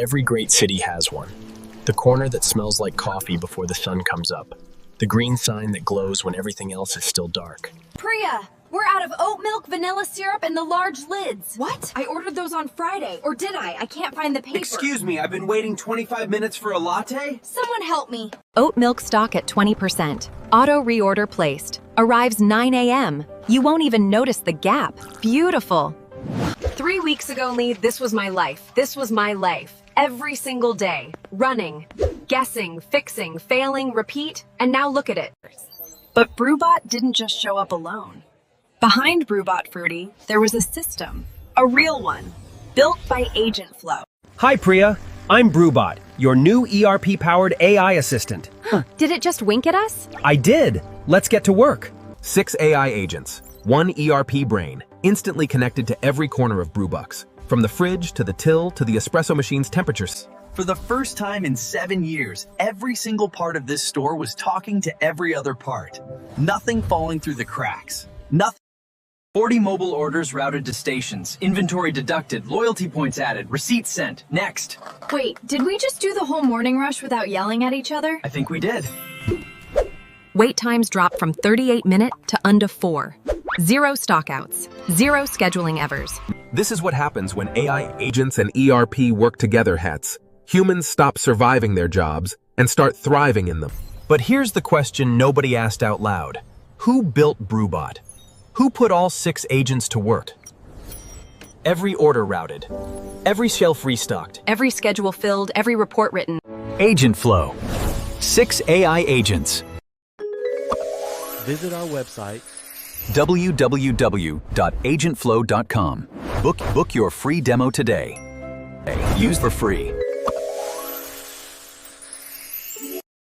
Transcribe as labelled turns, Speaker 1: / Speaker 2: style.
Speaker 1: Every great city has one. The corner that smells like coffee before the sun comes up. The green sign that glows when everything else is still dark.
Speaker 2: Priya, we're out of oat milk, vanilla syrup, and the large lids.
Speaker 3: What?
Speaker 2: I ordered those on Friday. Or did I? I can't find the paper.
Speaker 4: Excuse me, I've been waiting 25 minutes for a latte?
Speaker 2: Someone help me.
Speaker 5: Oat milk stock at 20%. Auto reorder placed. Arrives 9 a.m. You won't even notice the gap. Beautiful.
Speaker 3: 3 weeks ago, Lee, this was my life. This was my life. Every single day. Running, guessing, fixing, failing, repeat, and now look at it.
Speaker 6: But BrewBot didn't just show up alone. Behind BrewBot Fruity, there was a system, a real one, built by AgentFlow.
Speaker 7: Hi, Priya. I'm BrewBot, your new ERP-powered AI assistant.
Speaker 5: Did it just wink at us?
Speaker 7: I did. Let's get to work.
Speaker 8: 6 AI agents, 1 ERP brain, instantly connected to every corner of BrewBucks, from the fridge to the till to the espresso machine's temperatures.
Speaker 9: For the first time in 7 years, every single part of this store was talking to every other part. Nothing falling through the cracks. Nothing. 40 mobile orders routed to stations, inventory deducted, loyalty points added, receipts sent. Next.
Speaker 2: Wait, did we just do the whole morning rush without yelling at each other?
Speaker 9: I think we did.
Speaker 5: Wait times drop from 38 minutes to under 4. 0 stockouts. 0 scheduling evers.
Speaker 8: This is what happens when AI agents and ERP work together, Hets. Humans stop surviving their jobs and start thriving in them. But here's the question nobody asked out loud. Who built BrewBot? Who put all 6 agents to work?
Speaker 1: Every order routed. Every shelf restocked.
Speaker 5: Every schedule filled, every report written.
Speaker 10: AgentFlow. 6 AI agents.
Speaker 11: Visit our website
Speaker 10: www.agentflow.com. Book your free demo today. Use for free.